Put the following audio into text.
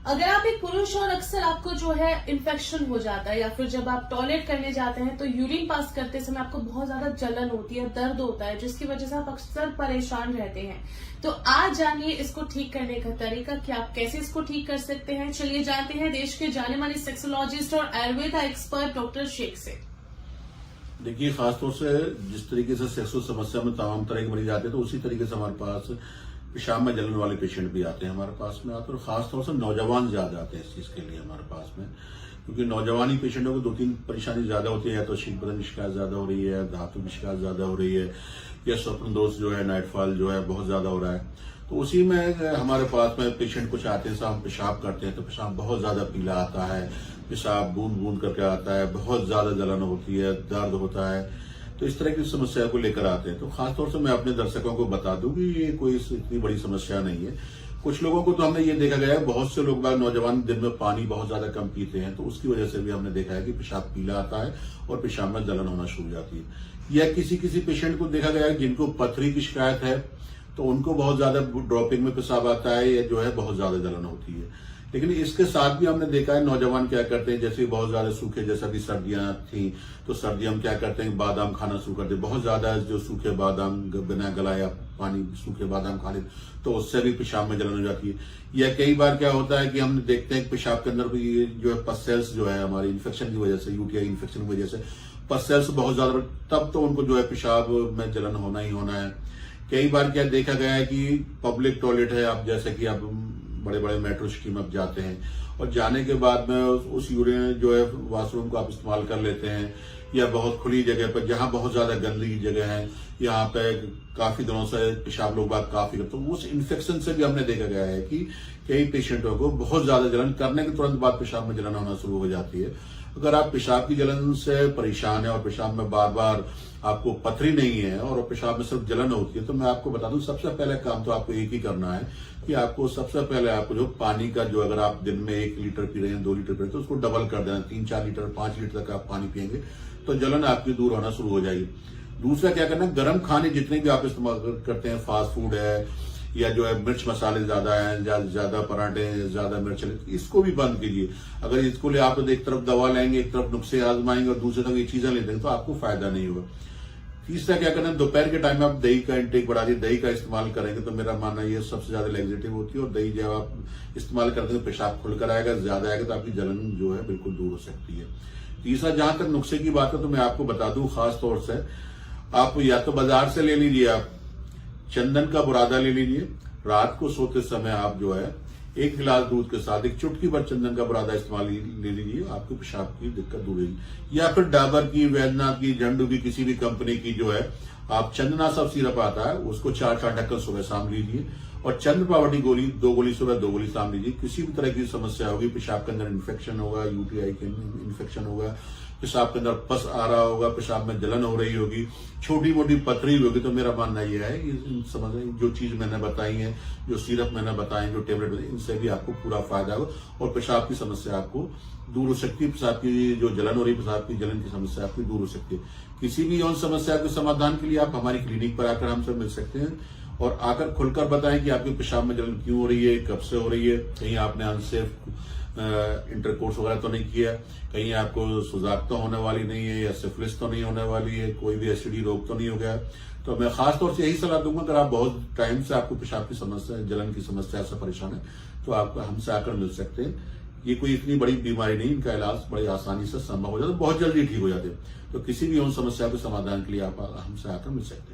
अगर आप एक पुरुष और अक्सर आपको जो है इन्फेक्शन हो जाता है या फिर जब आप टॉयलेट करने जाते हैं तो यूरिन पास करते समय आपको बहुत ज्यादा जलन होती है, दर्द होता है, जिसकी वजह से आप अक्सर परेशान रहते हैं। तो आज जानिए इसको ठीक करने का तरीका कि आप कैसे इसको ठीक कर सकते हैं। चलिए जानते हैं देश के जाने माने सेक्सोलॉजिस्ट और आयुर्वेदा एक्सपर्ट डॉक्टर शेख से। देखिए, खासतौर से जिस तरीके से सेक्सुअल समस्या में तमाम तरह के मरीज आते हैं तो उसी तरीके से हमारे पास पेशाब में जलन वाले पेशेंट भी आते हैं हमारे पास में आते हैं। और खासतौर से नौजवान ज्यादा आते हैं इस चीज के लिए हमारे पास में, क्योंकि नौजवानी पेशेंटों को 2-3 परेशानी ज्यादा होती है। या तो शीत बदन की शिकायत ज्यादा हो रही है, धातु की शिकायत ज्यादा हो रही है, या स्वप्न दोष जो है, नाइटफॉल जो है बहुत ज्यादा हो रहा है। तो उसी में हमारे पास में पेशेंट कुछ आते हैं, हम पेशाब करते हैं तो पेशाब बहुत ज्यादा पीला आता है, पेशाब बूंद बूंद करके आता है, बहुत ज्यादा जलन होती है, दर्द होता है। तो इस तरह की समस्या को लेकर आते हैं। तो खासतौर से मैं अपने दर्शकों को बता दूं कि ये कोई इतनी बड़ी समस्या नहीं है। कुछ लोगों को तो हमने ये देखा गया है, बहुत से लोग बाग नौजवान दिन में पानी बहुत ज्यादा कम पीते हैं, तो उसकी वजह से भी हमने देखा है कि पेशाब पीला आता है और पेशाब में जलन होना शुरू हो जाती है। या किसी पेशेंट को देखा गया है जिनको पथरी की शिकायत है, तो उनको बहुत ज्यादा ड्रॉपिंग में पेशाब आता है, या जो है बहुत ज्यादा जलन होती है। लेकिन इसके साथ भी हमने देखा है नौजवान क्या करते हैं, जैसे बहुत ज्यादा सूखे, जैसा कि सर्दियां थी तो सर्दियां हम क्या करते हैं, बादाम खाना शुरू करते हैं। बहुत ज्यादा जो सूखे बादाम बिना गलाया पानी सूखे बादाम खा ले तो उससे भी पेशाब में जलन हो जाती है। या कई बार क्या होता है कि हम देखते हैं पेशाब के अंदर भी जो है पस सेल्स जो है हमारी इन्फेक्शन की वजह से, यूटीआई इन्फेक्शन की वजह से पस सेल्स बहुत ज्यादा, तब तो उनको जो है पेशाब में जलन होना ही होना है। कई बार क्या देखा गया है कि पब्लिक टॉयलेट है, आप जैसे कि आप बड़े बड़े मेट्रो सिटी में आप जाते हैं और जाने के बाद में उस यूरिन जो है वॉशरूम को आप इस्तेमाल कर लेते हैं, या बहुत खुली जगह पर जहां बहुत ज्यादा गंदगी जगह है, यहाँ पे काफी दिनों से पेशाब लोग बात काफी करते हैं, उस इन्फेक्शन से भी हमने देखा गया है कि कई पेशेंटों को बहुत ज्यादा जलन करने के तुरंत बाद पेशाब में जलन होना शुरू हो जाती है। अगर आप पेशाब की जलन से परेशान है और पेशाब में बार बार आपको पथरी नहीं है और पेशाब में सिर्फ जलन होती है, तो मैं आपको बता दूं सबसे पहले काम तो आपको एक ही करना है कि आपको सबसे पहले आपको जो पानी का जो, अगर आप दिन में 1 लीटर पी रहे हैं, 2 लीटर पी रहे हैं, तो उसको डबल कर देना, 3-4 लीटर 5 लीटर तक आप पानी पिएंगे तो जलन आपकी दूर होना शुरू हो जाएगी। दूसरा क्या करना, गर्म खाने जितने भी आप इस्तेमाल करते हैं, फास्ट फूड है या जो है मिर्च मसाले ज्यादा हैं, ज्यादा पराठे ज्यादा मिर्च, इसको भी बंद कीजिए। अगर इसको ले आप एक तरफ दवा लेंगे, एक तरफ नुस्खे आजमाएंगे और दूसरी तरफ ये चीजें ले लेंगे तो आपको फायदा नहीं होगा। तीसरा क्या करना, दोपहर के टाइम में आप दही का इंटेक बढ़ा दिए, दही का इस्तेमाल करेंगे तो मेरा मानना ये सबसे ज्यादा लैक्सेटिव होती है। और दही जब आप इस्तेमाल करते हैं तो पेशाब खुलकर आएगा, ज्यादा आएगा तो आपकी जलन जो है बिल्कुल दूर हो सकती है। तीसरा, जहां तक नुस्खे की बात है तो मैं आपको बता दूं, खास तौर से आप या तो बाजार से ले लीजिए, आप चंदन का बुरादा ले लीजिए, रात को सोते समय आप जो है 1 गिलास दूध के साथ 1 चुटकी भर चंदन का बुरादा इस्तेमाल ले लीजिए, आपको पेशाब की दिक्कत दूर होगी। या फिर डाबर की, वैद्यनाथ की, झंडू की, किसी भी कंपनी की जो है आप चंदना सब सिरप आता है, उसको 4-4 ढक्कन सुबह शाम लीजिए। और चंद्र पावटी गोली 2 गोली सुबह 2 गोली शाम लीजिए। किसी भी तरह की समस्या होगी, पेशाब के अंदर इन्फेक्शन होगा, यूटीआई के इन्फेक्शन होगा, पेशाब के अंदर पस आ रहा होगा, पेशाब में जलन हो रही होगी, छोटी मोटी पथरी होगी, तो मेरा मानना यह है समझ जो चीज मैंने बताई है, जो सिरप मैंने बताए, जो टेबलेट बताई, इनसे भी आपको पूरा फायदा होगा और पेशाब की समस्या आपको दूर हो सकती है। पेशाब की जो जलन हो रही है, पेशाब की जलन की समस्या आपकी दूर हो सकती है। किसी भी यौन समस्या के समाधान के लिए आप हमारी क्लिनिक पर आकर हमसे मिल सकते हैं और आकर खुलकर बताएं कि आपके पेशाब में जलन क्यों हो रही है, कब से हो रही है, कहीं आपने अनसेफ इंटरकोर्स वगैरह तो नहीं किया, कहीं आपको सुजाक तो होने वाली नहीं है, या सिफिलिस तो नहीं होने वाली है, कोई भी एसटीडी रोग तो नहीं हो गया। तो मैं खासतौर से यही सलाह दूंगा, अगर आप बहुत टाइम से आपको पेशाब की समस्या, जलन की समस्या से परेशान है तो आप हमसे आकर मिल सकते हैं। ये कोई इतनी बड़ी बीमारी नहीं, इनका इलाज बड़ी आसानी से संभव हो जाता है, बहुत जल्दी ठीक हो जाते हैं। तो किसी भी यौन समस्या के समाधान के लिए आप हमसे आकर मिल सकते हैं।